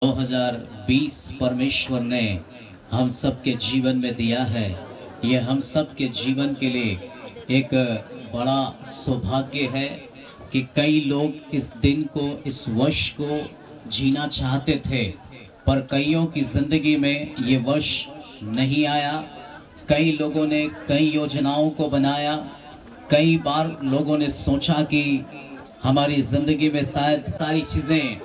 2020 परमेश्वर ने हम सबके जीवन में दिया है। ये हम सबके जीवन के लिए एक बड़ा सौभाग्य है कि कई लोग इस दिन को, इस वर्ष को जीना चाहते थे, पर कईयों की जिंदगी में ये वर्ष नहीं आया। कई लोगों ने कई योजनाओं को बनाया। कई बार लोगों ने सोचा कि हमारी जिंदगी में शायद सारी चीजें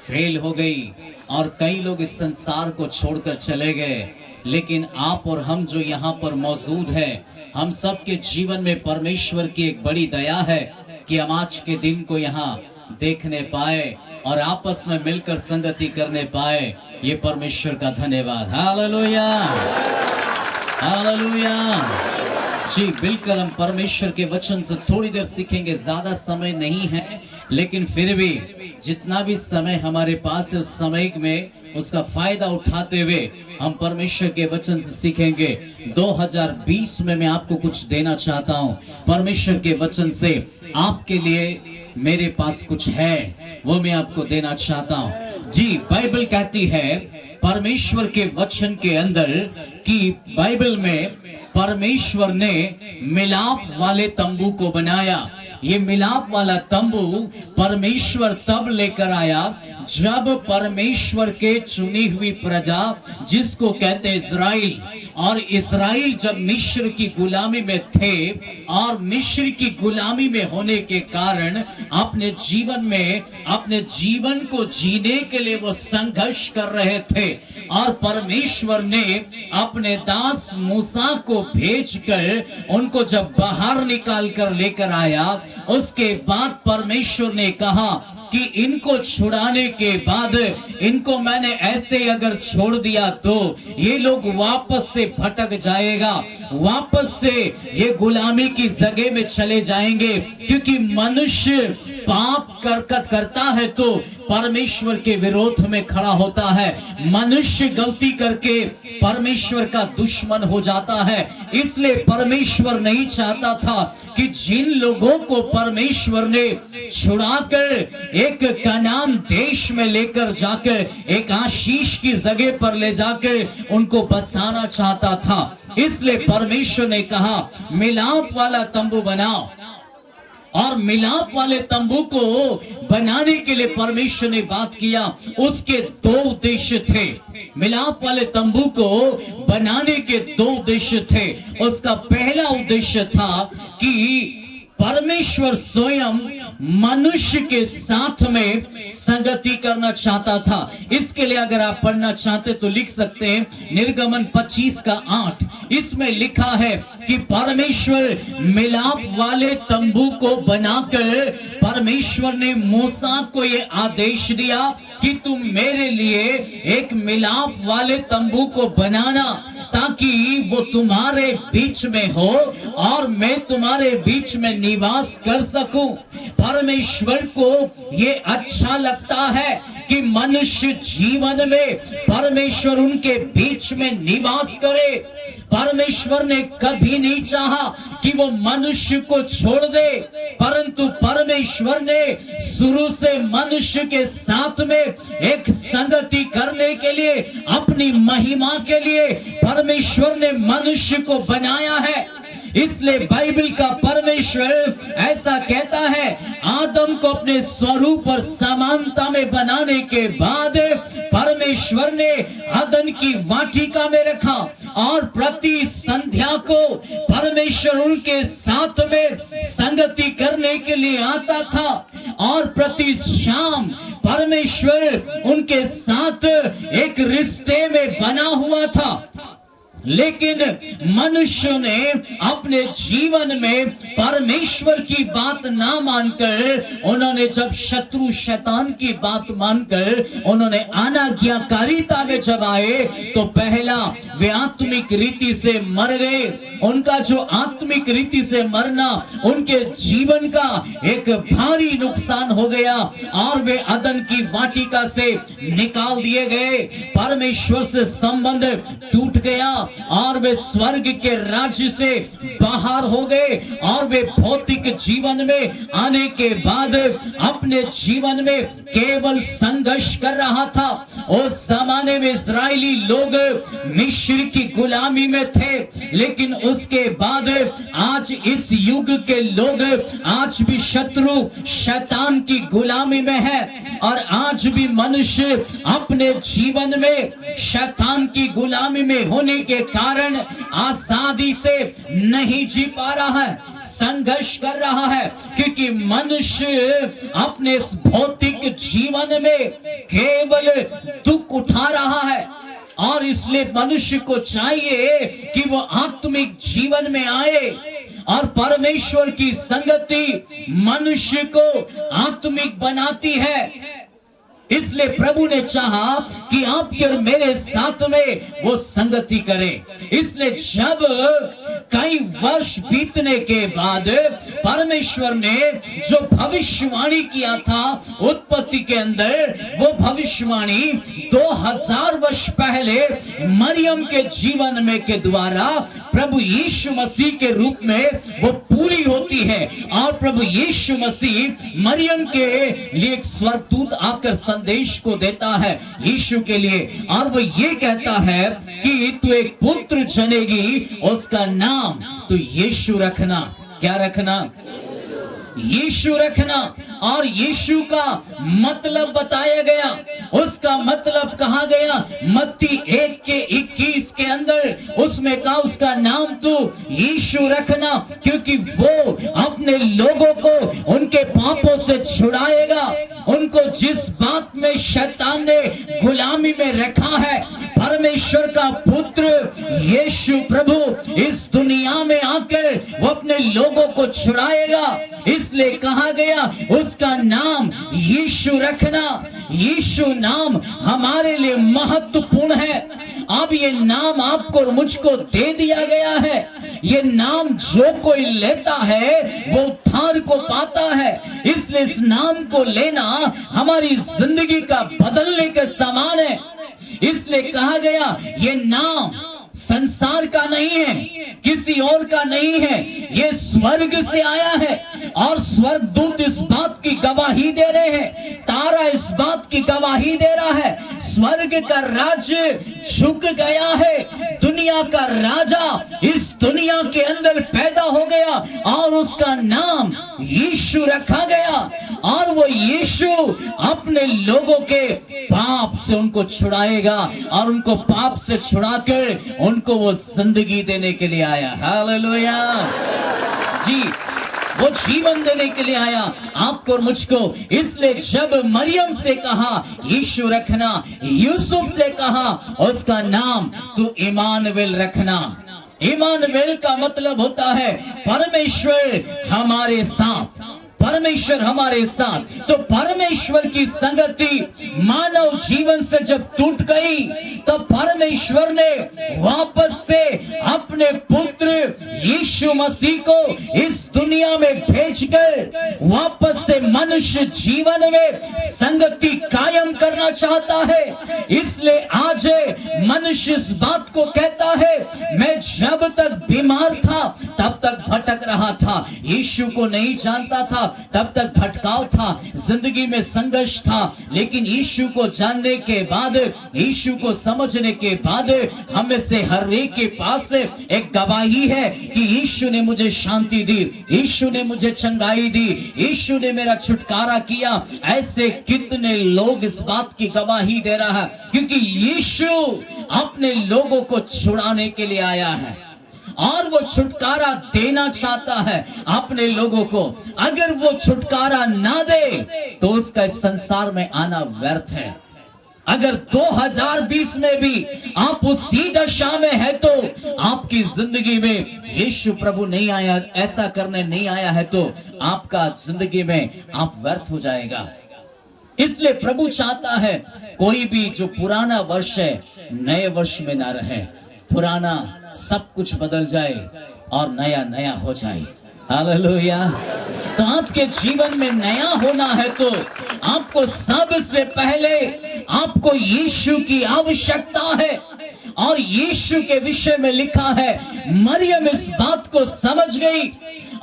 फेल हो गई और कई लोग इस संसार को छोड़कर चले गए। लेकिन आप और हम जो यहाँ पर मौजूद हैं, हम सबके जीवन में परमेश्वर की एक बड़ी दया है कि हम आज के दिन को यहाँ देखने पाए और आपस में मिलकर संगति करने पाए। ये परमेश्वर का धन्यवाद। Hallelujah, hallelujah. जी बिल्कुल, हम परमेश्वर के वचन से थोड़ी देर सीखेंगे। ज्यादा समय नहीं है, लेकिन फिर भी जितना भी समय हमारे पास है, उस समय में उसका फायदा उठाते हुए हम परमेश्वर के वचन से सीखेंगे। 2020 में मैं आपको कुछ देना चाहता हूँ परमेश्वर के वचन से। आपके लिए मेरे पास कुछ है, वो मैं आपको देना चाहता हूँ। जी बाइबल कहती है परमेश्वर के वचन के अंदर कि बाइबल में परमेश्वर ने मिलाप वाले तंबू को बनाया। ये मिलाप वाला तंबू परमेश्वर तब लेकर आया जब परमेश्वर के चुनी हुई प्रजा, जिसको कहते हैं इस्राएल, और इस्राएल जब मिस्र की गुलामी में थे और मिस्र की गुलामी में होने के कारण अपने जीवन को जीने के लिए वो संघर्ष कर रहे थे, और परमेश्वर ने अपने दास मूसा को भेजकर उनको जब बाहर निकाल कर लेकर आया, उसके बाद परमेश्वर ने कहा कि इनको छुड़ाने के बाद इनको मैंने ऐसे अगर छोड़ दिया तो ये लोग वापस से भटक जाएगा, वापस से ये गुलामी की जगह में चले जाएंगे। क्योंकि मनुष्य पाप करता है तो परमेश्वर के विरोध में खड़ा होता है। मनुष्य गलती करके परमेश्वर का दुश्मन हो जाता है। इसलिए परमेश्वर नहीं चाहता था कि जिन लोगों को परमेश्वर ने छुड़ाकर एक कनान देश में लेकर जाकर एक आशीष की जगह पर ले जाकर उनको बसाना चाहता था, इसलिए परमेश्वर ने कहा मिलाप वाला तंबू बनाओ। और मिलाप वाले तंबू को बनाने के लिए परमेश्वर ने बात किया। उसके दो उद्देश्य थे। मिलाप वाले तंबू को बनाने के दो उद्देश्य थे। उसका पहला उद्देश्य था कि परमेश्वर स्वयं मनुष्य के साथ में संगति करना चाहता था। इसके लिए अगर आप पढ़ना चाहते तो लिख सकते हैं निर्गमन 25:8। इसमें लिखा है कि परमेश्वर मिलाप वाले तंबू को बनाकर परमेश्वर ने मूसा को ये आदेश दिया कि तुम मेरे लिए एक मिलाप वाले तंबू को बनाना, ताकि वो तुम्हारे बीच में हो और मैं तुम्हारे बीच में निवास कर सकूं। परमेश्वर को ये अच्छा लगता है कि मनुष्य जीवन में परमेश्वर उनके बीच में निवास करे। परमेश्वर ने कभी नहीं चाहा कि वो मनुष्य को छोड़ दे, परंतु परमेश्वर ने शुरू से मनुष्य के साथ में एक संगति करने के लिए, अपनी महिमा के लिए परमेश्वर ने मनुष्य को बनाया है। इसलिए बाइबल का परमेश्वर ऐसा कहता है, आदम को अपने स्वरूप और समानता में बनाने के बाद परमेश्वर ने अदन की वाटिका में रखा और प्रति संध्या को परमेश्वर उनके साथ में संगति करने के लिए आता था, और प्रति शाम परमेश्वर उनके साथ एक रिश्ते में बना हुआ था। लेकिन मनुष्य ने अपने जीवन में परमेश्वर की बात ना मानकर, उन्होंने जब शत्रु शैतान की बात मानकर उन्होंने अनाज्ञाकारिता में जब आए, तो पहला वे आत्मिक रीति से मर गए। उनका जो आत्मिक रीति से मरना, उनके जीवन का एक भारी नुकसान हो गया और वे अदन की वाटिका से निकाल दिए गए। परमेश्वर से संबंध टूट गया और वे स्वर्ग के राज्य से बाहर हो गए और वे भौतिक जीवन में आने के बाद अपने जीवन में केवल संघर्ष कर रहा था। उस जमाने में इस्राएली लोग मिस्र की गुलामी में थे, लेकिन उसके बाद आज इस युग के लोग आज भी शत्रु शैतान की गुलामी में है और आज भी मनुष्य अपने जीवन में शैतान की गुलामी में होने के कारण आजादी से नहीं जी पा रहा है, संघर्ष कर रहा है, क्योंकि मनुष्य अपने इस भौतिक जीवन में केवल दुख उठा रहा है। और इसलिए मनुष्य को चाहिए कि वो आत्मिक जीवन में आए और परमेश्वर की संगति मनुष्य को आत्मिक बनाती है। इसलिए प्रभु ने चाहा कि आपके और मेरे साथ में वो संगति करे। इसलिए जब कई वर्ष बीतने के बाद परमेश्वर ने जो भविष्यवाणी किया था उत्पत्ति के अंदर, वो भविष्यवाणी 2000 वर्ष पहले मरियम के जीवन में के द्वारा प्रभु यीशु मसीह के रूप में वो पूरी होती है। और प्रभु यीशु मसीह मरियम के लिए एक स्वर्गदूत आकर संदेश को देता है यीशु के लिए, और वो ये कहता है कि तू एक पुत्र जनेगी, उसका नाम तू यीशु रखना। क्या रखना? यीशु रखना। और यीशु का मतलब बताया गया, उसका मतलब कहा गया मत्ती 1:21 के अंदर, उसमें कहा उसका नाम तू यीशु रखना, क्योंकि वो अपने लोगों को उनके पापों से छुड़ाएगा। उनको जिस बात में शैतान ने गुलामी में रखा है, परमेश्वर का पुत्र यीशु प्रभु इस दुनिया में आकर वो अपने लोगों को छुड़ाएगा। इसलिए कहा गया उसका नाम यीशु रखना। यीशु नाम हमारे लिए महत्वपूर्ण है। अब ये नाम आपको और मुझको दे दिया गया है। ये नाम जो कोई लेता है वो उद्धार को पाता है। इसलिए इस नाम को लेना हमारी जिंदगी का बदलने के समान है। इसलिए कहा गया ये नाम संसार का नहीं है, किसी और का नहीं है, ये स्वर्ग से आया है। और स्वर्गदूत इस बात की गवाही दे रहे हैं, तारा इस बात की गवाही दे रहा है, स्वर्ग का राज्य झुक गया है, दुनिया का राजा इस दुनिया के अंदर पैदा हो गया और उसका नाम यीशु रखा गया। और वो यीशु अपने लोगों के पाप से उनको छुड़ाएगा और उनको पाप से छुड़ाकर उनको वो जिंदगी देने के लिए आया। हालेलुया जी, वो जीवन देने के लिए आया आपको और मुझको। इसलिए जब मरियम से कहा यीशु रखना, यूसुफ से कहा उसका नाम तू इमानुएल रखना। इमानुएल का मतलब होता है परमेश्वर हमारे साथ, परमेश्वर हमारे साथ। तो परमेश्वर की संगति मानव जीवन से जब टूट गई, तब परमेश्वर ने वापस से अपने पुत्र यीशु मसीह को इस दुनिया में भेजकर वापस से मनुष्य जीवन में संगति कायम करना चाहता है। इसलिए आज मनुष्य इस बात को कहता है, मैं जब तक बीमार था तब तक भटक रहा था, यीशु को नहीं जानता था, तब तक भटकाव था, जिंदगी में संघर्ष था। लेकिन यीशु को जानने के बाद, यीशु को समझने के बाद हम में से हर एक के पास एक गवाही है कि यीशु ने मुझे शांति दी, यीशु ने मुझे चंगाई दी, यीशु ने मेरा छुटकारा किया। ऐसे कितने लोग इस बात की गवाही दे रहा है, क्योंकि यीशु अपने लोगों को छुड़ाने के लिए आया है और वो छुटकारा देना चाहता है अपने लोगों को। अगर वो छुटकारा ना दे तो उसका इस संसार में आना व्यर्थ है। अगर 2020 में भी आप उसी दशा में है तो आपकी जिंदगी में यीशु प्रभु नहीं आया, ऐसा करने नहीं आया है, तो आपका जिंदगी में आप व्यर्थ हो जाएगा। इसलिए प्रभु चाहता है कोई भी जो पुराना वर्ष है नए वर्ष में ना रहे, पुराना सब कुछ बदल जाए और नया नया हो जाए। हालेलुया। तो आपके जीवन में नया होना है तो आपको सबसे पहले आपको यीशु की आवश्यकता है। और यीशु के विषय में लिखा है, मरियम इस बात को समझ गई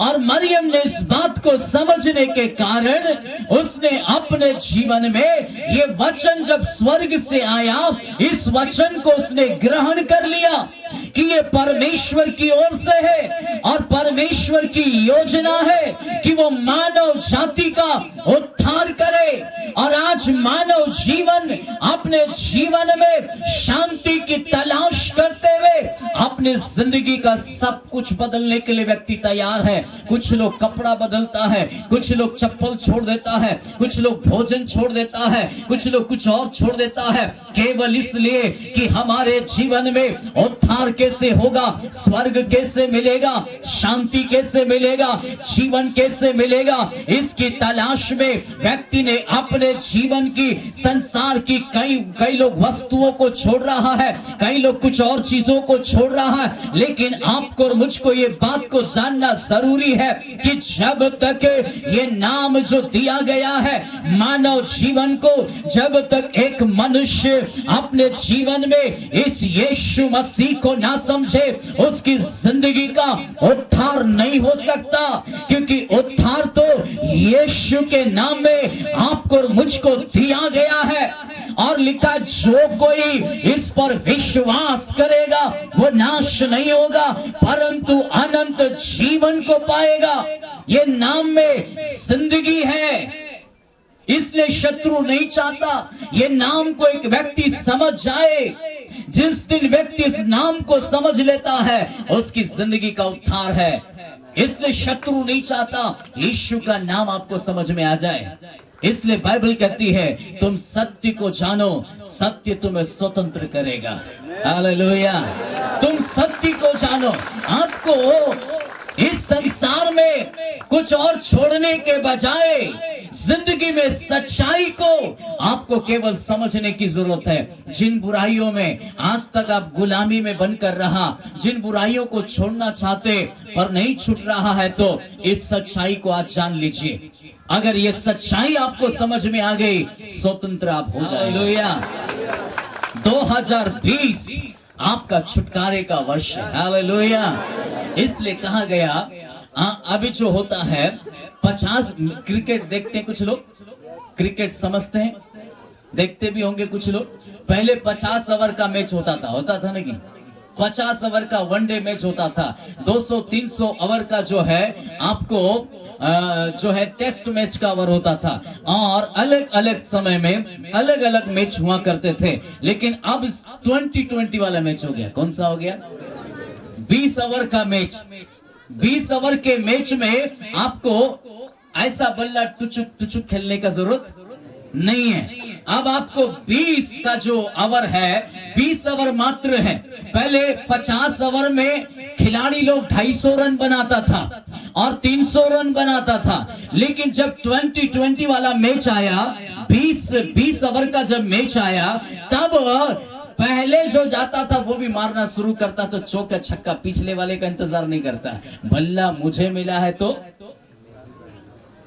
और मरियम ने इस बात को समझने के कारण उसने अपने जीवन में ये वचन जब स्वर्ग से आया, इस वचन को उसने ग्रहण कर लिया कि ये परमेश्वर की ओर से है और परमेश्वर की योजना है कि वो मानव जाति का उद्धार करे। और आज मानव जीवन अपने जीवन में शांति की तलाश करते हुए अपने जिंदगी का सब कुछ बदलने के लिए व्यक्ति तैयार है। कुछ लोग कपड़ा बदलता है, कुछ लोग चप्पल छोड़ देता है, कुछ लोग भोजन छोड़ देता है, कुछ लोग कुछ और छोड़ देता है, केवल इसलिए कि हमारे जीवन में उद्धार कैसे होगा, स्वर्ग कैसे मिलेगा, शांति कैसे मिलेगा, जीवन कैसे मिलेगा, इसकी तलाश में व्यक्ति ने अपने जीवन की, संसार की कई लोग वस्तुओं को छोड़ रहा है, कई लोग कुछ और चीजों को छोड़ रहा है। लेकिन आपको और मुझको ये बात को जानना जरूरी है कि जब तक ये नाम जो दिया गया है मानव जीवन को, जब तक एक मनुष्य अपने जीवन में इस यीशु मसीह को ना समझे, उसकी जिंदगी का उद्धार नहीं हो सकता। क्योंकि उद्धार तो यीशु के नाम में आपको और मुझको दिया गया है और लिखा, जो कोई इस पर विश्वास करेगा वो नाश नहीं होगा परंतु अनंत जीवन को पाएगा। ये नाम में जिंदगी है, इसलिए शत्रु नहीं चाहता ये नाम को एक व्यक्ति समझ जाए। जिस दिन व्यक्ति इस नाम को समझ लेता है उसकी जिंदगी का उद्धार है। इसलिए शत्रु नहीं चाहता यीशु का नाम आपको समझ में आ जाए। इसलिए बाइबल कहती है, तुम सत्य को जानो, सत्य तुम्हें स्वतंत्र करेगा। हालेलुया। तुम सत्य को जानो। आपको इस संसार में कुछ और छोड़ने के बजाय जिंदगी में सच्चाई को आपको केवल समझने की जरूरत है। जिन बुराइयों में आज तक आप गुलामी में बनकर रहा, जिन बुराइयों को छोड़ना चाहते पर नहीं छूट रहा है, तो इस सच्चाई को आज जान लीजिए। अगर ये सच्चाई आपको समझ में आ गई, स्वतंत्र आप हो जाए। हालेलुया। 2020 आपका छुटकारे का वर्ष है। हालेलुया। इसलिए कहा गया, अभी जो होता है 50 क्रिकेट देखते हैं कुछ लोग, क्रिकेट समझते हैं, देखते भी होंगे कुछ लोग। पहले 50 ओवर का मैच होता था ना कि 50 ओवर का वनडे मैच होता था। 200-300 ओवर का जो है आपको जो है टेस्ट मैच का ओवर होता था और अलग अलग समय में अलग अलग मैच हुआ करते थे। लेकिन अब 2020 वाला मैच हो गया। कौन सा हो गया? 20 ओवर का मैच। 20 ओवर के मैच में आपको ऐसा बल्ला टुचुक खेलने का जरूरत नहीं है। अब आपको 20 का जो ओवर है, 20 ओवर मात्र है। पहले 50 ओवर में खिलाड़ी लोग 250 रन बनाता था और 300 रन बनाता था। लेकिन जब 2020 वाला मैच आया, 20 ओवर का जब मैच आया, तब पहले जो जाता था वो भी मारना शुरू करता, तो चौका छक्का पिछले वाले का इंतजार नहीं करता। बल्ला मुझे मिला है तो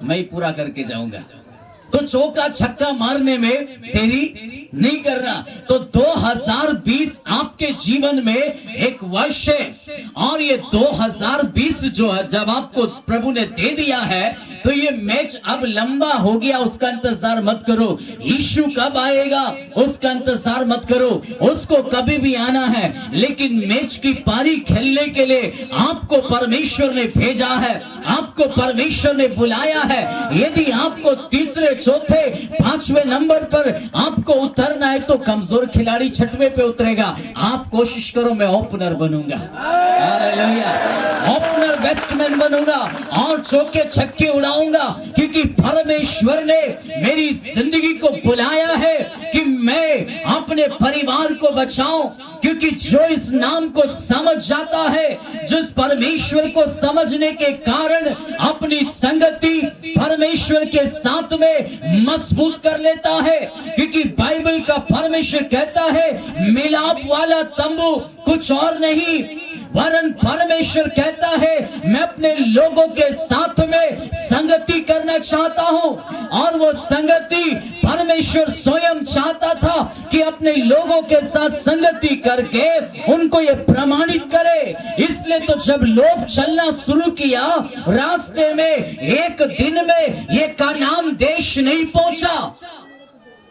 मैं पूरा करके जाऊंगा, तो चौका छक्का मारने में देरी नहीं करना। तो 2020 आपके जीवन में एक वर्ष है और ये 2020 जो है जब आपको प्रभु ने दे दिया है, तो ये मैच अब लंबा हो गया, उसका इंतजार मत करो। यीशु कब आएगा उसका इंतजार मत करो, उसको कभी भी आना है। लेकिन मैच की पारी खेलने के लिए आपको परमेश्वर ने भेजा है, आपको परमेश्वर ने बुलाया है। यदि आपको तीसरे, चौथे, 5वें नंबर पर आपको उतरना है तो कमजोर खिलाड़ी 6वें पे उतरेगा। आप कोशिश करो, मैं ओपनर बनूंगा, ओपनर बैट्समैन बनूंगा और चौके छक्के उड़ाऊंगा, क्योंकि परमेश्वर ने मेरी जिंदगी को बुलाया है कि मैं अपने परिवार को बचाऊं। क्योंकि जो इस नाम को समझ जाता है, जिस परमेश्वर को समझने के कारण अपनी संगति परमेश्वर के साथ में मजबूत कर लेता है। क्योंकि बाइबल का परमेश्वर कहता है, मिलाप वाला तंबू कुछ और नहीं, वरन परमेश्वर कहता है मैं अपने लोगों के साथ में संगति करना चाहता हूं। और वो संगति परमेश्वर स्वयं चाहता था कि अपने लोगों के साथ संगति करके उनको ये प्रमाणित करे। इसलिए तो जब लोग चलना शुरू किया रास्ते में, एक दिन में ये कानान देश नहीं पहुंचा,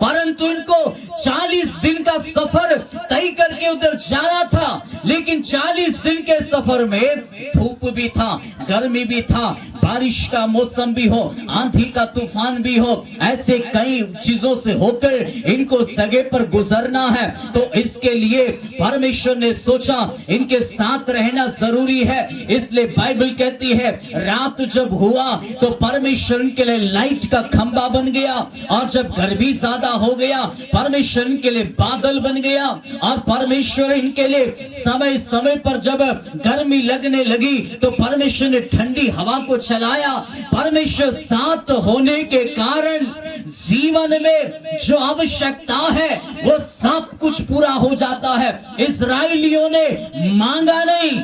परंतु इनको 40 दिन का सफर तय करके उधर जाना था। लेकिन 40 दिन के सफर में धूप भी था, गर्मी भी था, बारिश का मौसम भी हो, आंधी का तूफान भी हो, ऐसे कई चीजों से होकर इनको जगह पर गुजरना है। तो इसके लिए परमेश्वर ने सोचा इनके साथ रहना जरूरी है। इसलिए बाइबल कहती है रात जब हुआ तो परमेश्वर इनके लिए लाइट का खंबा बन गया, और जब गर्मी ज्यादा हो गया परमेश्वर इनके लिए बादल बन गया, और परमेश्वर इनके लिए समय समय पर जब गर्मी लगने लगी तो परमेश्वर ने ठंडी हवा को चलाया। परमेश्वर साथ होने के कारण जीवन में जो आवश्यकता है वो सब कुछ पूरा हो जाता है। इस्राएलियों ने मांगा नहीं,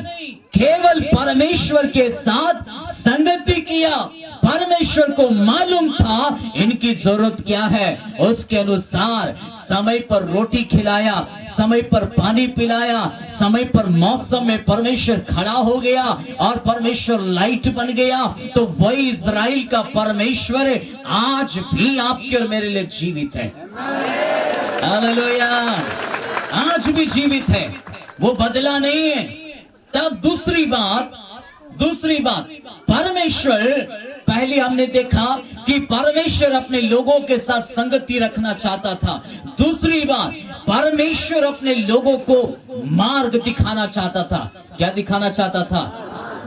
केवल परमेश्वर के साथ संगति किया। परमेश्वर को मालूम था इनकी जरूरत क्या है, उसके अनुसार समय पर रोटी खिलाया, समय पर पानी पिलाया, समय पर मौसम में परमेश्वर खड़ा हो गया और परमेश्वर लाइट बन गया। तो वही इज़राइल का परमेश्वर आज भी आपके और मेरे लिए जीवित है। हालेलुया, आज भी जीवित है, वो बदला नहीं है। तब दूसरी बात परमेश्वर, पहले हमने देखा कि परमेश्वर अपने लोगों के साथ संगति रखना चाहता था। दूसरी बात, परमेश्वर अपने लोगों को मार्ग दिखाना चाहता था। क्या दिखाना चाहता था?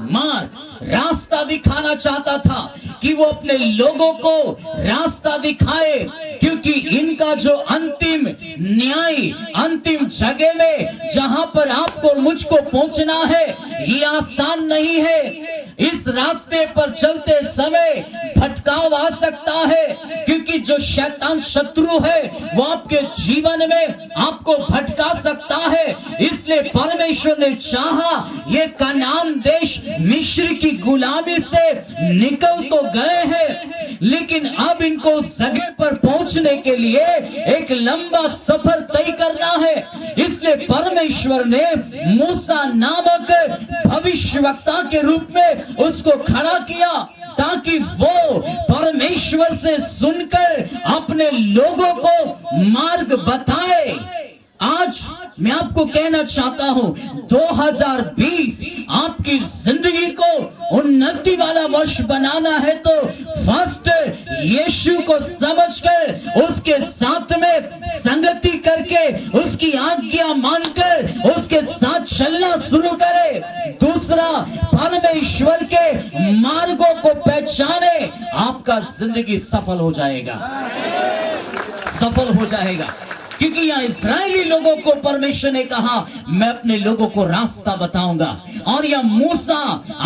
मार्ग, रास्ता दिखाना चाहता था कि वो अपने लोगों को रास्ता दिखाए, क्योंकि इनका जो अंतिम न्याय, अंतिम जगह में जहां पर आपको मुझको पहुंचना है ये आसान नहीं है। इस रास्ते पर चलते समय भटकाव आ सकता है, क्योंकि जो शैतान शत्रु है वो आपके जीवन में आपको भटका सकता है। इसलिए परमेश्वर ने चाहा, ये कनान देश मिस्र की गुलामी से निकल तो गए हैं, लेकिन अब इनको उस जगह पर पहुंचने के लिए एक लंबा सफर तय करना है। इसलिए परमेश्वर ने मूसा नामक भविष्यवक्ता के रूप में उसको खड़ा किया, ताकि वो परमेश्वर से सुनकर अपने लोगों को मार्ग बताए। आज मैं आपको कहना चाहता हूं 2020 आपकी जिंदगी को उन्नति वाला वर्ष बनाना है तो फर्स्ट यीशु को समझकर उसके साथ में संगति करके उसकी आज्ञा मानकर उसके साथ चलना शुरू करें। दूसरा, परमेश्वर के मार्गों को पहचाने, आपका जिंदगी सफल हो जाएगा, सफल हो जाएगा। क्योंकि यहाँ इस्राएली लोगों को परमेश्वर ने कहा मैं अपने लोगों को रास्ता बताऊंगा, और यह मूसा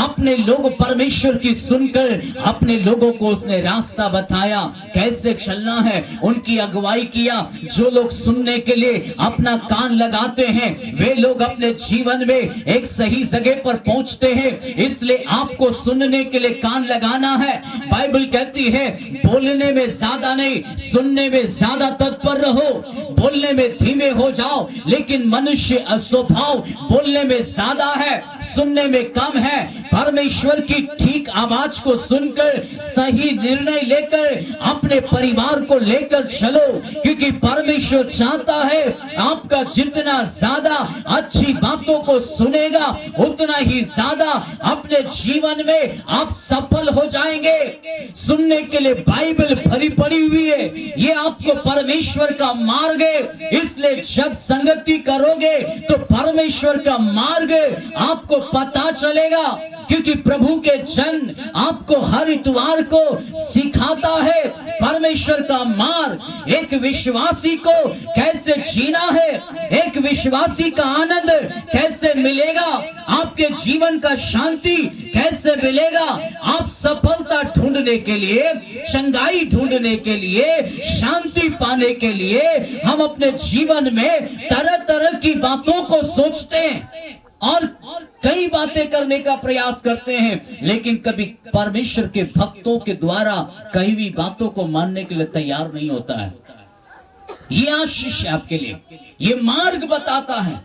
अपने लोग परमेश्वर की सुनकर अपने लोगों को उसने रास्ता बताया, कैसे चलना है, उनकी अगुवाई किया। जो लोग सुनने के लिए अपना कान लगाते हैं वे लोग अपने जीवन में एक सही जगह पर पहुंचते हैं। इसलिए आपको सुनने के लिए कान लगाना है। बाइबल कहती है बोलने में ज्यादा नहीं, सुनने में ज्यादा तत्पर रहो। बोलने में धीमे हो जाओ, लेकिन मनुष्य स्वभाव बोलने में ज्यादा है, सुनने में कम है। परमेश्वर की ठीक आवाज को सुनकर सही निर्णय लेकर अपने परिवार को लेकर चलो, क्योंकि परमेश्वर चाहता है आपका जितना ज्यादा अच्छी बातों को सुनेगा उतना ही ज्यादा अपने जीवन में आप सफल हो जाएंगे। सुनने के लिए बाइबल भरी पड़ी हुई है, ये आपको परमेश्वर का मार्ग है। इसलिए जब संगति करोगे तो परमेश्वर का मार्ग आपको पता चलेगा, क्योंकि प्रभु के जन आपको हर इतवार को सिखाता है परमेश्वर का मार्ग। एक विश्वासी को कैसे जीना है, एक विश्वासी का आनंद कैसे मिलेगा, आपके जीवन का शांति कैसे मिलेगा। आप सफलता ढूंढने के लिए, चंगाई ढूंढने के लिए, शांति पाने के लिए हम अपने जीवन में तरह तरह की बातों को सोचते हैं, और कई बातें करने का प्रयास करते हैं, लेकिन कभी परमेश्वर के भक्तों के द्वारा कई भी बातों को मानने के लिए तैयार नहीं होता है। ये आशीष है आपके लिए, ये मार्ग बताता है,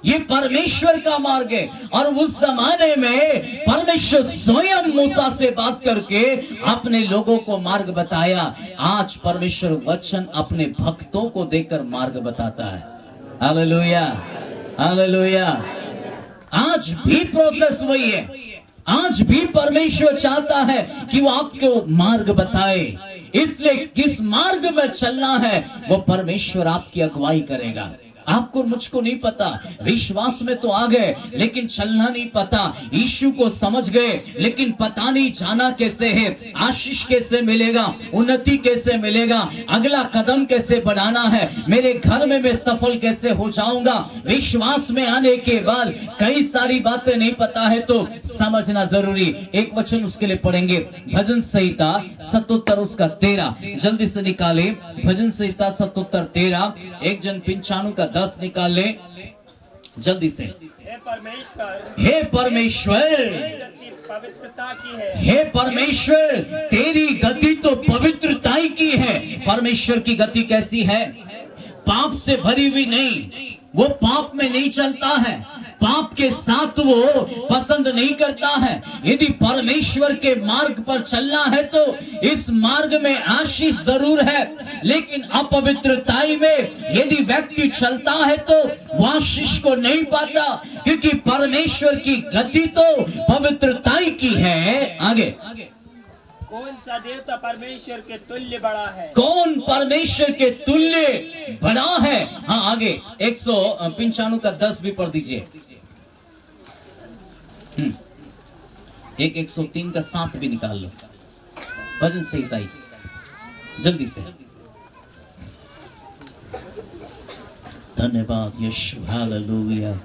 ये परमेश्वर का मार्ग है। और उस जमाने में परमेश्वर स्वयं मूसा से बात करके अपने लोगों को मार्ग बताया। आज परमेश्वर वचन अपने भक्तों को देकर मार्ग बताता है। Hallelujah, hallelujah. आज भी प्रोसेस वही है। आज भी परमेश्वर चाहता है कि वो आपको मार्ग बताए, इसलिए किस मार्ग में चलना है वो परमेश्वर आपकी अगुवाई करेगा। आपको मुझको नहीं पता, विश्वास में तो आ गए लेकिन चलना नहीं पता, यीशु को समझ गए लेकिन पता नहीं जाना कैसे है, आशीष कैसे मिलेगा, उन्नति कैसे मिलेगा, अगला कदम कैसे बढ़ाना है, मेरे घर में मैं सफल कैसे हो जाऊंगा। विश्वास में आने के बाद कई सारी बातें नहीं पता है तो समझना जरूरी। एक वचन उसके लिए पढ़ेंगे, भजन संहिता 77 उसका 13, जल्दी से निकाले। भजन संहिता 77 13, एक जन 95 का 10 निकाल ले जल्दी से। हे परमेश्वर, हे परमेश्वर, पवित्रता की है। हे परमेश्वर, तेरी गति तो पवित्रता की है। परमेश्वर की गति कैसी है? पाप से भरी हुई नहीं, वो पाप में नहीं चलता है, पाप के साथ वो पसंद नहीं करता है। यदि परमेश्वर के मार्ग पर चलना है तो इस मार्ग में आशीष जरूर है, लेकिन अपवित्रताई में यदि व्यक्ति चलता है तो वो आशीष को नहीं पाता, क्योंकि परमेश्वर की गति तो पवित्रताई की है। आगे, कौन सा देवता परमेश्वर के तुल्य बड़ा है? कौन परमेश्वर के तुल्य बड़ा है? हाँ आगे 195 का 10 भी पढ़ दीजिए। एक 103 का 7 भी निकाल लो, भजन संहिता जल्दी से। धन्यवाद यीशु, हालेलुया,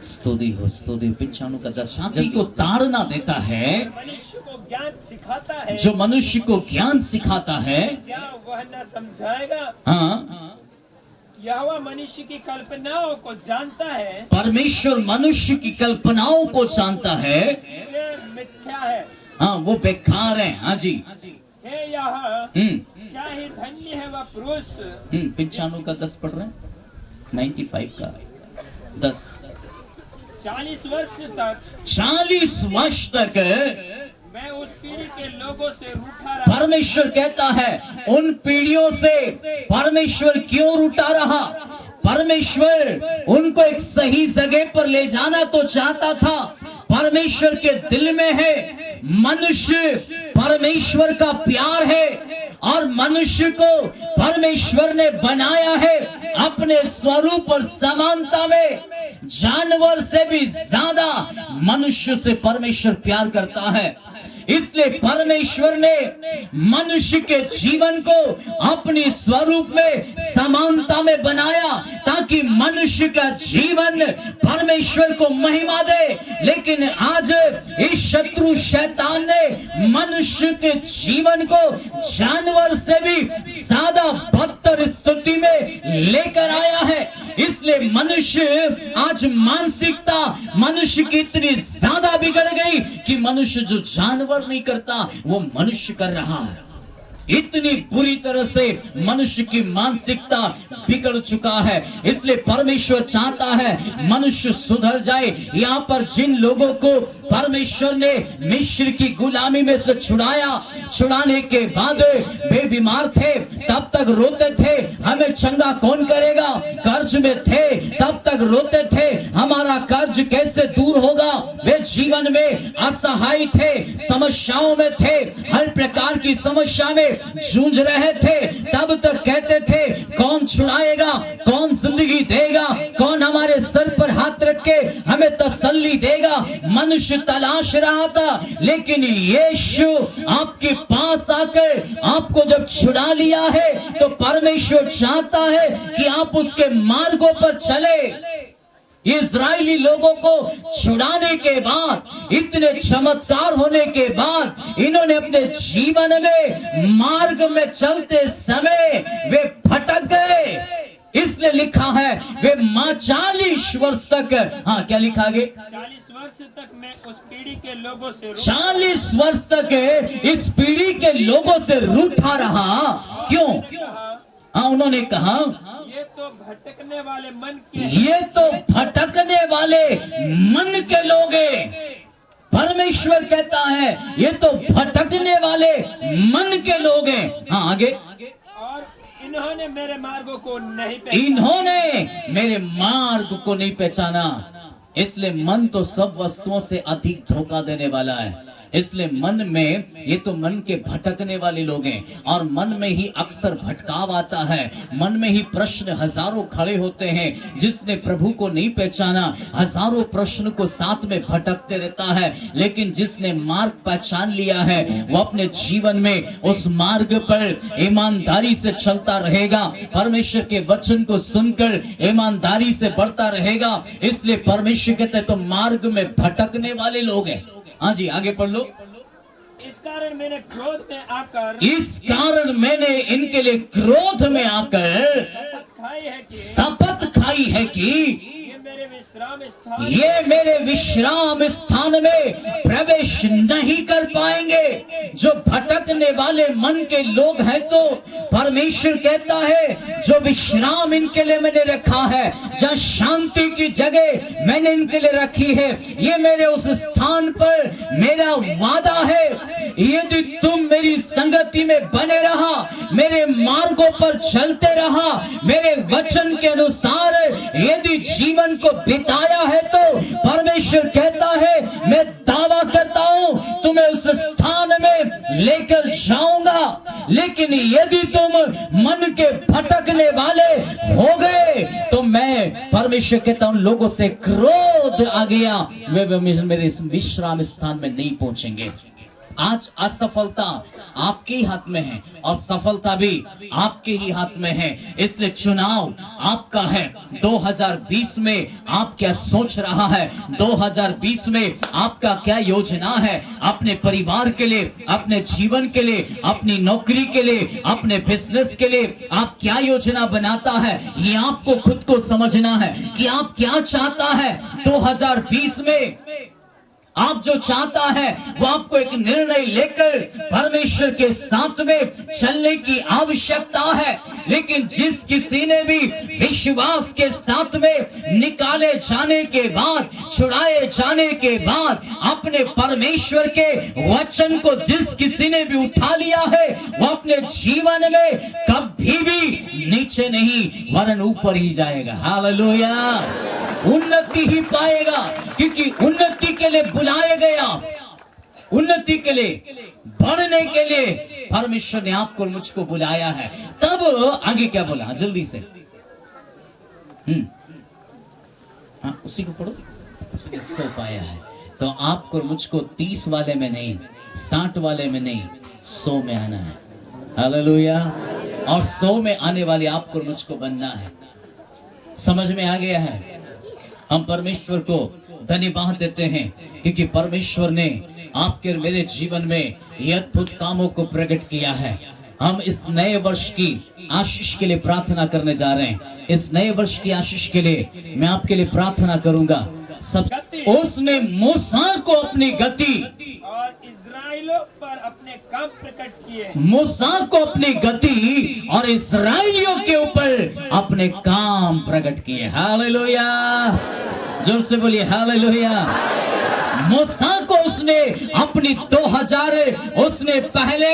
स्तुति हो, स्तुति। 95 का 10 जाति को ताड़ना देता है, मनुष्य को ज्ञान सिखाता है। जो मनुष्य को ज्ञान सिखाता है, क्या वह न समझाएगा? हाँ, यहोवा मनुष्य की कल्पनाओं को जानता है। परमेश्वर मनुष्य की कल्पनाओं को जानता है, वे मिथ्या है, हाँ वो बेकार है। हाँ जी, हे यहोवा, क्या ही धन्य है वह पुरुष। 95 का 10 पढ़ रहे हैं, 95 का 10। 40 वर्ष तक 40 वर्ष तक मैं उस पीढ़ी के लोगों से रूठा रहा। परमेश्वर कहता है उन पीढ़ियों से परमेश्वर क्यों रूठा रहा? परमेश्वर उनको एक सही जगह पर ले जाना तो चाहता था। परमेश्वर के दिल में है, मनुष्य परमेश्वर का प्यार है और मनुष्य को परमेश्वर ने बनाया है अपने स्वरूप और समानता में। जानवर से भी ज्यादा मनुष्य से परमेश्वर प्यार करता है, इसलिए परमेश्वर ने मनुष्य के जीवन को अपनी स्वरूप में समानता में बनाया ताकि मनुष्य का जीवन परमेश्वर को महिमा दे। लेकिन आज इस शत्रु शैतान ने मनुष्य के जीवन को जानवर से भी ज्यादा बदतर स्थिति में लेकर आया है। इसलिए मनुष्य आज मानसिकता मनुष्य की इतनी ज्यादा बिगड़ गई कि मनुष्य जो जानवर नहीं करता वो मनुष्य कर रहा है। इतनी बुरी तरह से मनुष्य की मानसिकता बिगड़ चुका है। इसलिए परमेश्वर चाहता है मनुष्य सुधर जाए। यहाँ पर जिन लोगों को परमेश्वर ने मिस्र की गुलामी में से छुड़ाने के बाद वे बीमार थे, तब तक रोते थे हमें चंगा कौन करेगा। कर्ज में थे तब तक रोते थे हमारा कर्ज कैसे दूर होगा। वे जीवन में असहाय थे, समस्याओं में थे, हर प्रकार की समस्या में जूझ रहे थे। तब तक कहते थे कौन छुड़ाएगा, कौन जिंदगी देगा, कौन हमारे सर पर हाथ रख के हमें तसल्ली देगा। मनुष्य तलाश रहा था, लेकिन यीशु आपके पास आकर आपको जब छुड़ा लिया है तो परमेश्वर चाहता है कि आप उसके मार्गों पर चले। इजरायली लोगों को छुड़ाने के बाद, इतने चमत्कार होने के बाद, इन्होंने अपने जीवन में मार्ग में चलते समय वे भटक गए। इसलिए लिखा है वे माँ 40 वर्ष तक, हाँ क्या लिखा आगे, 40 वर्ष तक मैं उस पीढ़ी के लोगों से 40 वर्ष तक इस पीढ़ी के लोगों से रूठा रहा। क्यों? हाँ उन्होंने कहा ये तो भटकने वाले मन के, ये तो भटकने वाले मन के लोग हैं। परमेश्वर कहता है ये तो भटकने वाले मन के लोग हैं। हाँ आगे, और इन्होंने मेरे मार्गों को नहीं पहचाना, इन्होंने मेरे मार्ग को नहीं पहचाना। इसलिए मन तो सब वस्तुओं से अधिक धोखा देने वाला है। इसलिए मन में, ये तो मन के भटकने वाले लोग हैं और मन में ही अक्सर भटकाव आता है। मन में ही प्रश्न हजारों खड़े होते हैं। जिसने प्रभु को नहीं पहचाना हजारों प्रश्न को साथ में भटकते रहता है, लेकिन जिसने मार्ग पहचान लिया है वो अपने जीवन में उस मार्ग पर ईमानदारी से चलता रहेगा। परमेश्वर के वचन को सुनकर ईमानदारी से बढ़ता रहेगा। इसलिए परमेश्वर कहते हैं तो मार्ग में भटकने वाले लोग हैं। हाँ जी आगे पढ़ लो। इस कारण मैंने क्रोध में आकर, इस कारण मैंने इनके लिए क्रोध में आकर शपथ खाई है कि ये मेरे विश्राम स्थान, ये मेरे विश्राम स्थान में प्रवेश नहीं कर पाएंगे। जो भटकने वाले मन के लोग हैं तो परमेश्वर कहता है जो विश्राम इनके लिए मैंने रखा है, जहाँ शांति की जगह मैंने इनके लिए रखी है, ये मेरे उस स्थान पर मेरा वादा है। यदि तुम मेरी संगति में बने रहा, मेरे मार्गों पर चलते रहा, मेरे वचन के अनुसार यदि जीवन को बिताया है तो परमेश्वर कहता है मैं दावा करता हूं तुम्हें उस स्थान में लेकर जाऊंगा। लेकिन यदि तुम मन के भटकने वाले हो गए तो मैं परमेश्वर कहता हूं लोगों से क्रोध आ गया, वे मेरे इस विश्राम स्थान में नहीं पहुंचेंगे। आज असफलता आपके ही हाथ में है और सफलता भी आपके ही हाथ में है। इसलिए चुनाव आपका है। 2020 में आप क्या सोच रहा है? 2020 में आपका क्या योजना है? अपने परिवार के लिए, अपने जीवन के लिए, अपनी नौकरी के लिए, अपने बिजनेस के लिए आप क्या योजना बनाता है? ये आपको खुद को समझना है कि आप क्या चाहता है। 2020 में आप जो चाहता है वो आपको एक निर्णय लेकर परमेश्वर के साथ में चलने की आवश्यकता है। लेकिन जिस किसी ने भी विश्वास के साथ में निकाले जाने के बाद, छुड़ाए जाने के बाद अपने परमेश्वर के वचन को जिस किसी ने भी उठा लिया है वो अपने जीवन में कभी भी नीचे नहीं वरन ऊपर ही जाएगा। हालेलुया, उन्नति ही पाएगा, क्योंकि उन्नति के लिए बुलाया गया, उन्नति के लिए, बढ़ने के लिए परमेश्वर ने आपको और मुझको बुलाया है। तब आगे क्या बोला जल्दी से, हाँ उसी को पढ़ो। उसने 100 पाया है तो आपको और मुझको 30 वाले में नहीं, 60 वाले में नहीं, 100 में आना है। हालेलुया, और 100 में आने वाले आपको और मुझको बनना है। समझ में आ गया है? हम परमेश्वर को धन्यवाद देते हैं क्योंकि परमेश्वर ने आपके और मेरे जीवन में ये अद्भुत कामों को प्रकट किया है। हम इस नए वर्ष की आशीष के लिए प्रार्थना करने जा रहे हैं। इस नए वर्ष की आशीष के लिए मैं आपके लिए प्रार्थना करूंगा। सब उसने मूसा को अपनी गति और इस्राएलियों पर अपने काम प्रकट किए। मूसा को अपनी गति और इस्राएलियों के ऊपर अपने काम प्रकट किए। हालेलुया, जोर से बोलिए हालेलुया। मूसा को उसने अपनी 2000 उसने पहले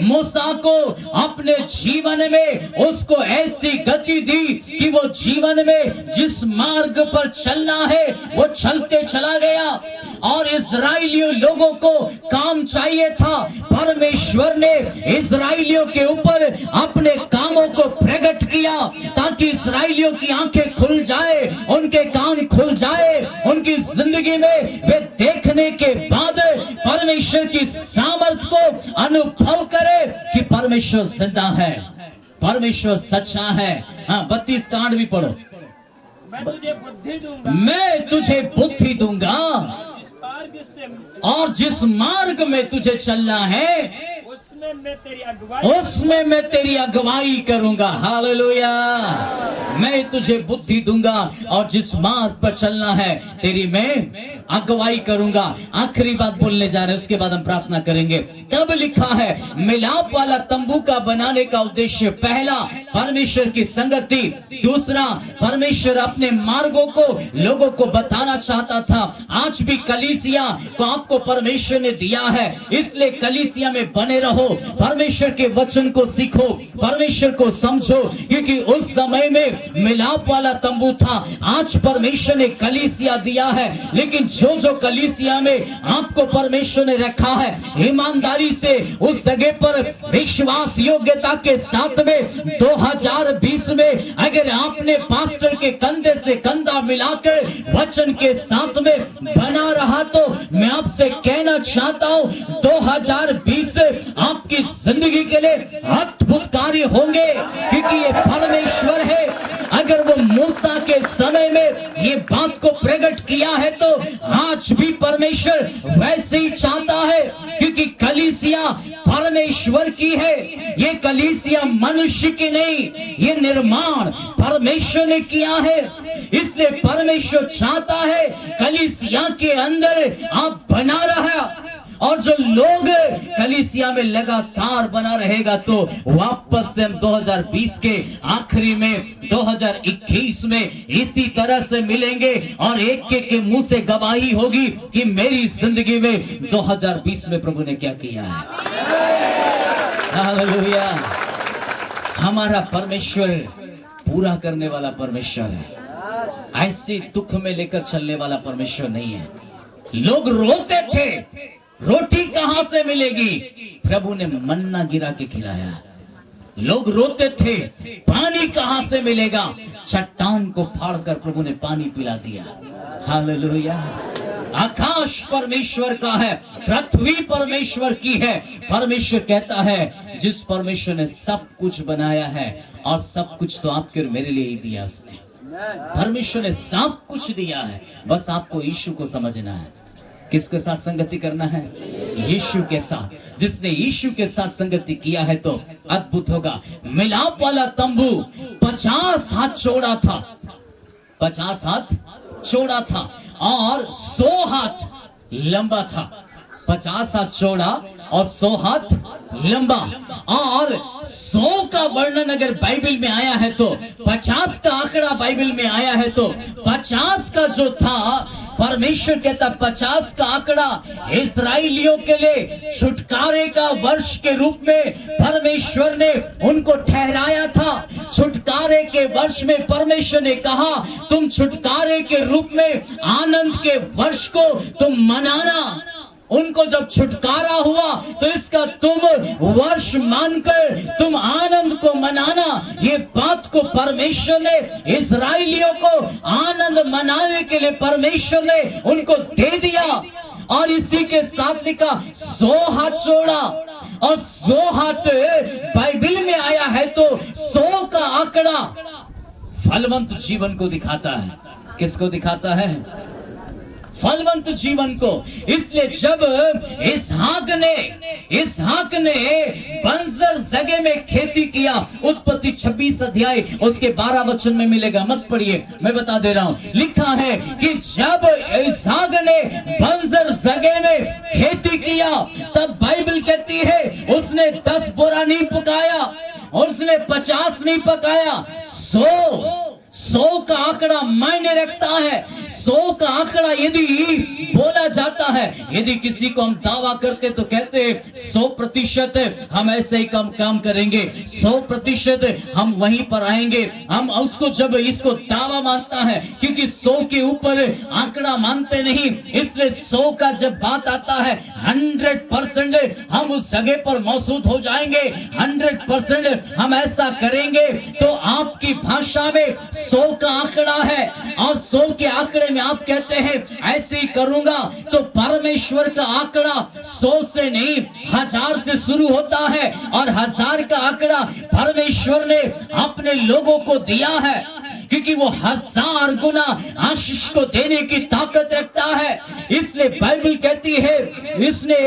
मूसा को अपने जीवन में उसको ऐसी गति दी कि वो जीवन में जिस मार्ग पर चलना है वो चलते चला गया। और इस्राएलियों लोगों को काम चाहिए था। परमेश्वर ने इस्राएलियों के ऊपर अपने कामों को प्रकट किया ताकि इस्राएलियों की आंखें खुल जाए, उनके कान खुल जाए, उनकी जिंदगी में वे देखने के बाद परमेश्वर की सामर्थ को अनुभव करे कि परमेश्वर जिंदा है, परमेश्वर सच्चा है। हाँ 32 का 8 भी पढ़ो। मैं तुझे बुद्धि दूंगा, मैं तुझे बुद्धि दूंगा जिस मार्ग से और जिस मार्ग में तुझे चलना है उसमें मैं तेरी अगुवाई करूंगा। हालेलुया। मैं तुझे बुद्धि दूंगा और जिस मार्ग पर चलना है तेरी मैं अगुवाई करूंगा। आखिरी बात बोलने जा रहे हैं, उसके बाद हम प्रार्थना करेंगे। तब लिखा है मिलाप वाला तंबू का बनाने का उद्देश्य, पहला परमेश्वर की संगति, दूसरा परमेश्वर अपने मार्गों को लोगों को बताना चाहता था। आज भी कलीसिया को आपको परमेश्वर ने दिया है, इसलिए कलीसिया में बने रहो, परमेश्वर के वचन को सीखो, परमेश्वर को समझो, क्योंकि उस समय में मिलाप वाला तंबू था, आज परमेश्वर ने कलीसिया दिया है। लेकिन जो जो कलीसिया में आपको परमेश्वर ने रखा है, ईमानदारी से उस जगह पर विश्वास योग्यता के साथ में 2020 में अगर आपने पास्टर के कंधे से कंधा मिलाकर वचन के साथ में बना रहा, तो मैं आपसे कहना चाहता हूं 2020 आपकी जिंदगी के लिए अद्भुत कार्य होंगे, क्योंकि ये परमेश्वर है। अगर वो मूसा के समय में ये बात को प्रकट किया है, तो आज भी परमेश्वर वैसे ही चाहता है, क्योंकि कलीसिया परमेश्वर की है। ये कलीसिया मनुष्य की नहीं, ये निर्माण परमेश्वर ने किया है। इसलिए परमेश्वर चाहता है कलीसिया के अंदर आप बना रहा, और जो लोग कलीसिया में लगातार बना रहेगा, तो वापस से हम 2020 के आखिरी में 2021 में इसी तरह से मिलेंगे और एक के मुंह से गवाही होगी कि मेरी जिंदगी में 2020 में प्रभु ने क्या किया है। हालेलुया। हमारा परमेश्वर पूरा करने वाला परमेश्वर है, ऐसे दुख में लेकर चलने वाला परमेश्वर नहीं है। लोग रोते थे रोटी कहां से मिलेगी, प्रभु ने मन्ना गिरा के खिलाया। लोग रोते थे पानी कहां से मिलेगा, चट्टान को फाड़कर प्रभु ने पानी पिला दिया। हालेलुया। आकाश परमेश्वर का है, पृथ्वी परमेश्वर की है। परमेश्वर कहता है जिस परमेश्वर ने सब कुछ बनाया है, और सब कुछ तो आपके और मेरे लिए ही दिया उसने। परमेश्वर ने सब कुछ दिया है, बस आपको यीशु को समझना है। किसके साथ संगति करना है? यीशु के साथ। जिसने यीशु के साथ संगति किया है तो अद्भुत होगा। मिलाप वाला तंबू 50 हाथ चौड़ा था, 50 हाथ चौड़ा था और 100 हाथ लंबा था। 50 हाथ चौड़ा और 100 हाथ लंबा। और 100 का वर्णन अगर बाइबल में आया है, तो 50 का आंकड़ा बाइबल में आया है, तो 50 का जो था परमेश्वर कहता 50 का आंकड़ा इस्राएलियों के लिए छुटकारे का वर्ष के रूप में परमेश्वर ने उनको ठहराया था। छुटकारे के वर्ष में परमेश्वर ने कहा तुम छुटकारे के रूप में आनंद के वर्ष को तुम मनाना। उनको जब छुटकारा हुआ तो इसका तुम वर्ष मानकर तुम आनंद को मनाना। ये बात को परमेश्वर ने इस्राएलियों को आनंद मनाने के लिए परमेश्वर ने उनको दे दिया। और इसी के साथ लिखा 100 हाथ चौड़ा और 100 हाथ बाइबल में आया है, तो 100 का आंकड़ा फलवंत जीवन को दिखाता है। किसको दिखाता है? फलवंत जीवन को। इसलिए जब इसहाक ने बंजर जगह में खेती किया, उत्पत्ति 26 अध्याय उसके 12 वचन में मिलेगा, मत पढ़िए, मैं बता दे रहा हूं। लिखा है कि जब इसहाक ने बंजर जगह में खेती किया, तब बाइबल कहती है उसने 10 बोरा नहीं पकाया और उसने 50 नहीं पकाया, 100 का आंकड़ा मायने रखता है। 100 का आंकड़ा यदि बोला जाता है, यदि किसी को हम दावा करते तो कहते 100% हम ऐसे ही काम करेंगे, 100% हम वहीं पर आएंगे। हम उसको जब इसको दावा मानता है, क्योंकि 100 के ऊपर आंकड़ा मानते नहीं, इसलिए 100 का जब बात आता है 100% हम उस जगह पर मौजूद हो जाएंगे, 100% हम ऐसा करेंगे। तो आपकी भाषा में 100 का आंकड़ा है और 100 के आंकड़े में आप कहते हैं ऐसे ही करूंगा, तो परमेश्वर का आंकड़ा 100 से नहीं 1000 से शुरू होता है और 1000 का आंकड़ा परमेश्वर ने अपने लोगों को दिया है। क्योंकि वो 1000 गुना आशीष को देने की ताकत रखता है। इसलिए बाइबल कहती है इसने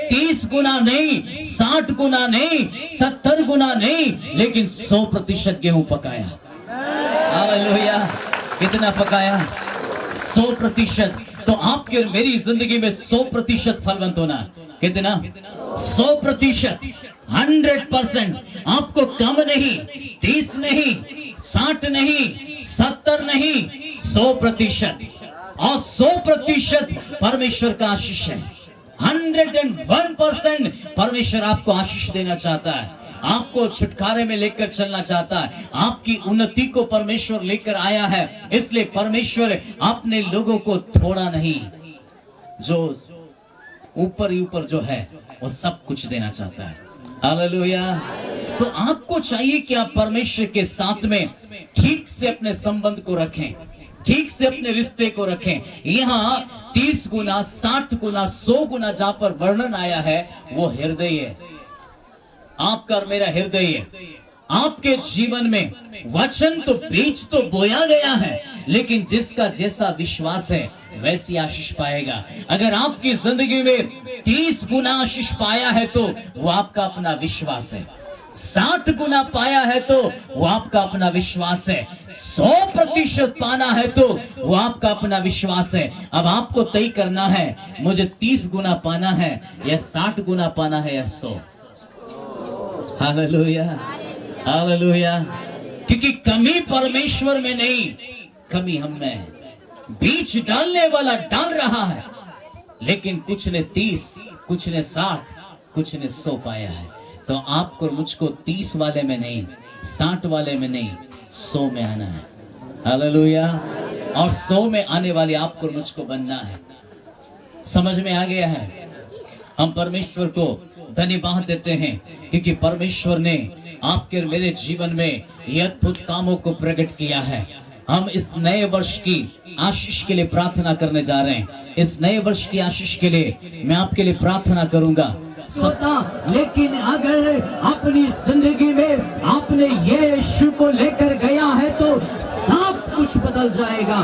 30 गुना नहीं, 60 गुना नहीं, 70 गुना नहीं, लेकिन 100% गेहूं पकाया। हालेलुया। कितना पकाया? 100%। तो आपके और मेरी जिंदगी में 100% फलवंत होना। कितना? 100%, 100%। आपको कम नहीं, 30 नहीं, 60 नहीं, 70 नहीं, 100%। और 100% परमेश्वर का आशीष है। 101% परमेश्वर आपको आशीष देना चाहता है, आपको छुटकारे में लेकर चलना चाहता है, आपकी उन्नति को परमेश्वर लेकर आया है। इसलिए परमेश्वर अपने लोगों को थोड़ा नहीं, जो ऊपर ही ऊपर जो है वो सब कुछ देना चाहता है। हालेलुया। तो आपको चाहिए कि आप परमेश्वर के साथ में ठीक से अपने संबंध को रखें, ठीक से अपने रिश्ते को रखें। यहाँ 30 गुना, 60 गुना, 100 गुना जहां पर वर्णन आया है वो हृदय है, आपका और मेरा हृदय है। आपके जीवन में वचन तो बीज तो बोया गया है, लेकिन जिसका जैसा विश्वास है वैसी आशीष पाएगा। अगर आपकी जिंदगी में 30 गुना आशीष पाया है तो वो आपका अपना विश्वास है, 60 गुना पाया है तो वो आपका अपना विश्वास है, 100% पाना है तो वो आपका अपना विश्वास है। अब आपको तय करना है मुझे 30 गुना पाना है या 60 गुना पाना है या 100। Hallelujah, hallelujah. क्योंकि कमी परमेश्वर में नहीं, कमी हम में है। बीज डालने वाला डाल रहा है, लेकिन कुछ ने 30, कुछ ने 60, कुछ ने 100 पाया है। तो आपको मुझको 30 वाले में नहीं, 60 वाले में नहीं, 100 में आना है। हालेलुया। और 100 में आने वाले आपको मुझको बनना है। समझ में आ गया है? हम परमेश्वर को धन्यवाद देते हैं क्योंकि परमेश्वर ने आपके और मेरे जीवन में ये अद्भुत कामों को प्रकट किया है। हम इस नए वर्ष की आशीष के लिए प्रार्थना करने जा रहे हैं। इस नए वर्ष की आशीष के लिए मैं आपके लिए प्रार्थना करूंगा। होता, लेकिन अगर अपनी जिंदगी में आपने यीशु को लेकर गया है तो सब कुछ बदल जाएगा।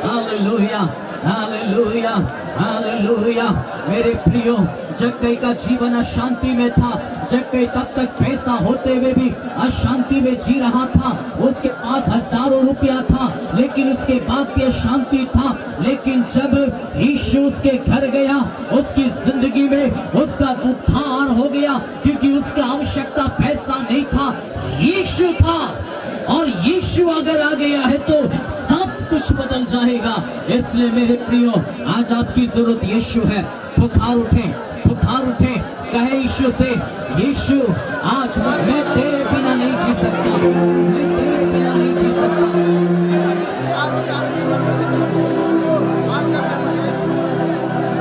Hallelujah, hallelujah, hallelujah. मेरे प्रियो, जक्कई का जीवन अशांति में था। जक्कई तब तक पैसा होते हुए भी अशांति में जी रहा था। उसके पास हजारों रुपया था, लेकिन उसके बाद भी अशांति था। लेकिन जब यीशु उसके घर गया, उसकी जिंदगी में उसका उद्धार हो गया, क्योंकि उसका आवश्यकता पैसा नहीं था, यीशु था। और यीशु अगर आ गया है तो सब कुछ बदल जाएगा। इसलिए मेरे प्रियो, आज आपकी जरूरत यीशु है। पुकार उठे, पुकार उठे, कहे यीशु से, यीशु आज मैं तेरे बिना नहीं जी सकता, मैं तेरे बिना नहीं जी सकता।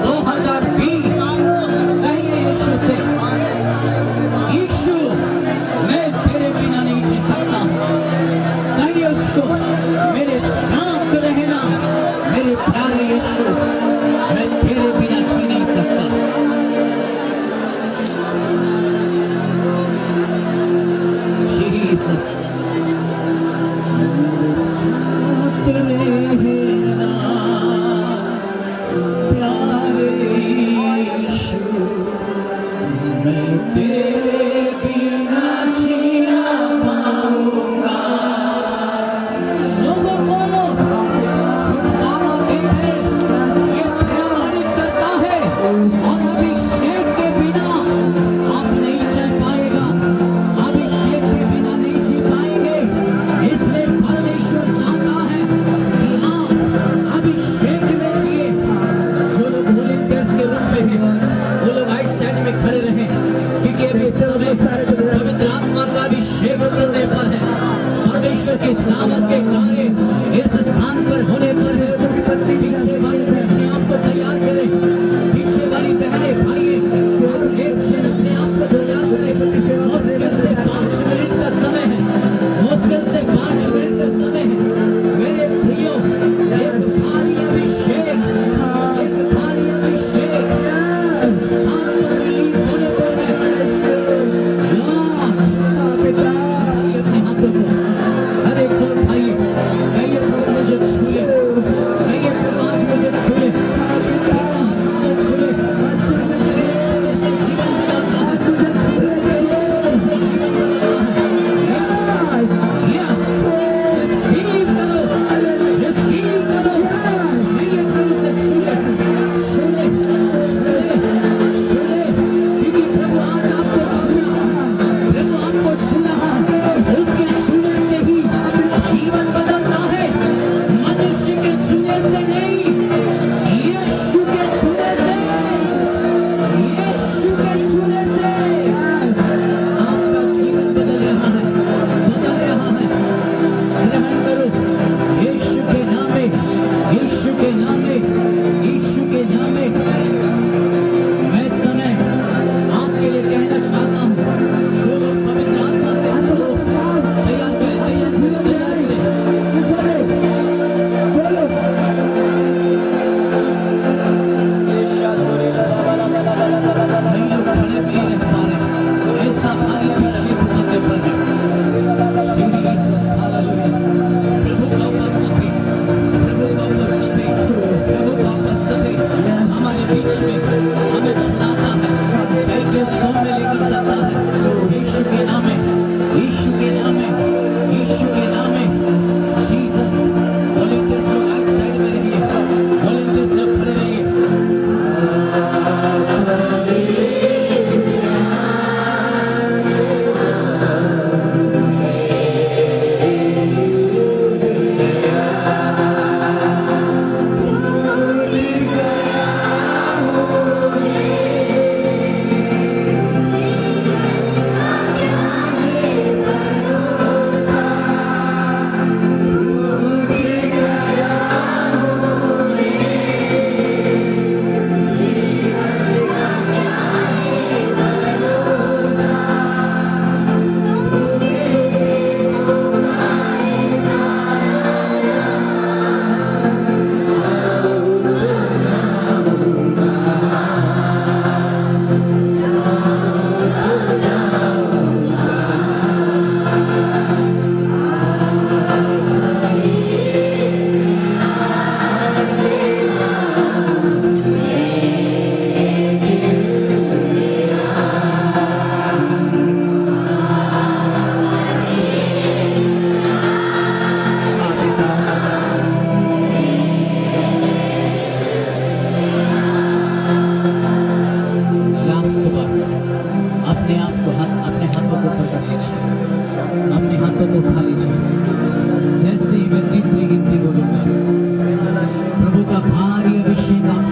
2020 कहिए यीशु से, यीशु मैं तेरे बिना नहीं जी सकता। कहिए उसको, मेरे साथ रहना मेरे प्यारे यीशु, मैं तेरे बिना जी नहीं सकता। जीसस, मेरे साथ रहना प्यारे यीशु, मैं तेरे बिना जी ना पाऊंगा। लोगों को छुटकारा देते ये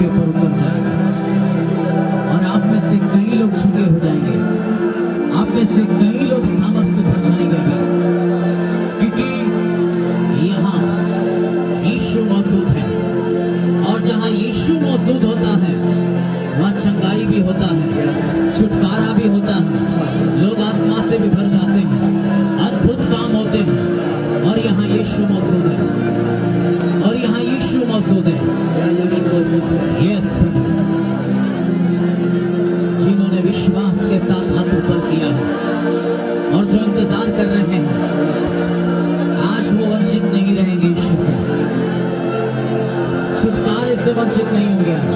आपके ऊपर उतर जाएगा और आप में से कई लोग छुटे हो जाएंगे, आप में से कई लोग सामर्थ से भर जाएंगे भी, क्योंकि यहाँ यीशु मौजूद है और जहाँ यीशु मौजूद होता है वहाँ चंगाई भी होता है, छुटकारा भी होता है, लोग आत्मा से भी भर जाते हैं, अद्भुत काम होते हैं। और यहाँ यीशु मौजूद है, और यहाँ यीशु मौजूद है। यस, जिन्होंने विश्वास के साथ हाथ ऊपर किया है और जो इंतजार कर रहे हैं, आज वो वंचित नहीं रहेंगे यीशु से, छुटकारे से वंचित नहीं होंगे आज।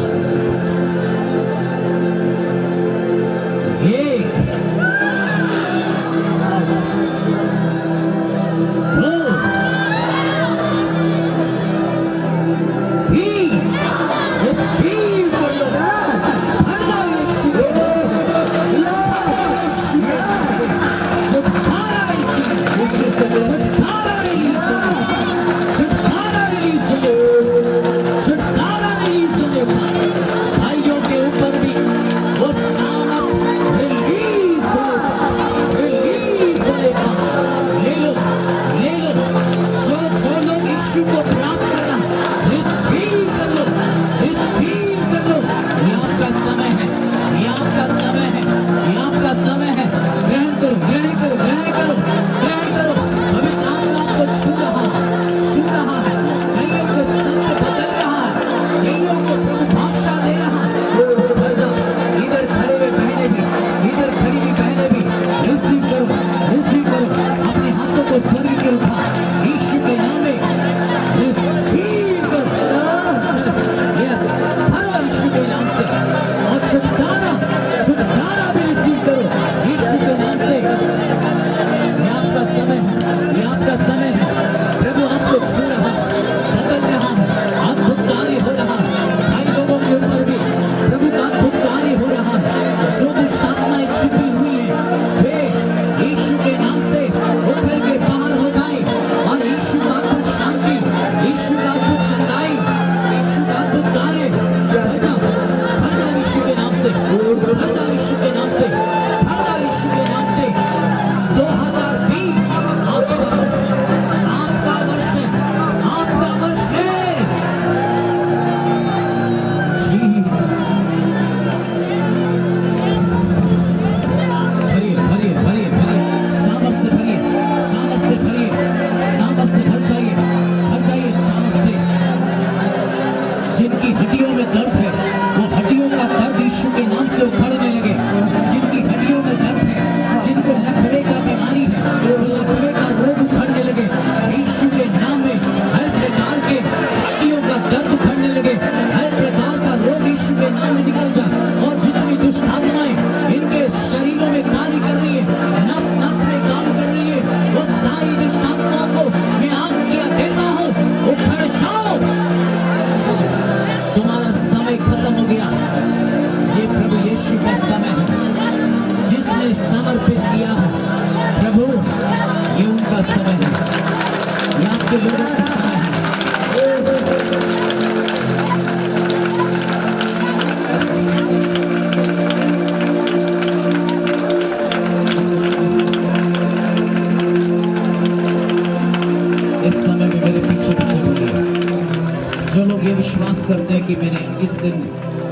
विश्वास करते हैं कि मैंने इस दिन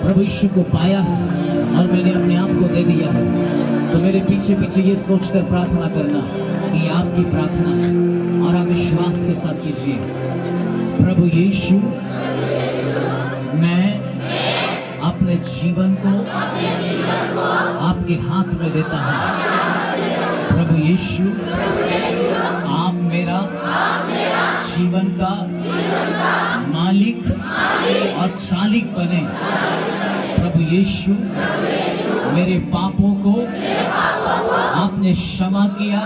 प्रभु यीशु को पाया है और मैंने अपने आप को दे दिया है, तो मेरे पीछे पीछे ये सोचकर प्रार्थना करना कि आपकी प्रार्थना है और आप विश्वास के साथ कीजिए। प्रभु यीशु, मैं अपने जीवन को आपके हाथ में देता हूँ। प्रभु यीशु, आप मेरा जीवन का मालिक और चालिक बने। प्रभु यीशु, मेरे पापों को आपने क्षमा किया,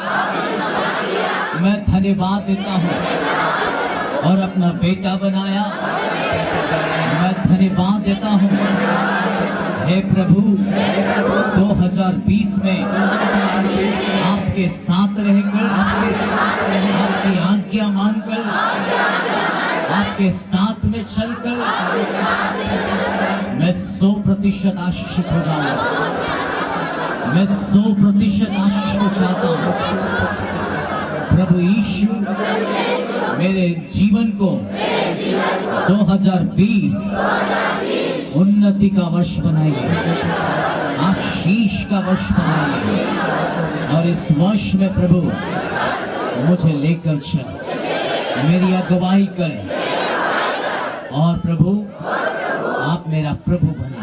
मैं धन्यवाद देता हूँ और अपना बेटा बनाया, मैं धन्यवाद देता हूँ। हे प्रभु, 2020 में आपके साथ रहकर, आपकी आज्ञा मानकर, आपके साथ में चलकर मैं 100% आशीषित हो जाऊंगा। मैं 100% आशीष को चाहता हूँ। प्रभु यीशु मेरे जीवन को 2020 उन्नति का वर्ष बनाइए, आशीष का वर्ष बनाइए। और इस वर्ष में प्रभु मुझे लेकर चल, मेरी अगुवाई करें। और प्रभु आप मेरा प्रभु बने,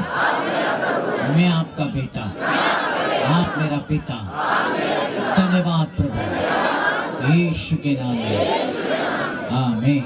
मैं आपका बेटा, आप मेरा पिता। धन्यवाद प्रभु, यीशु के नाम में आमीन।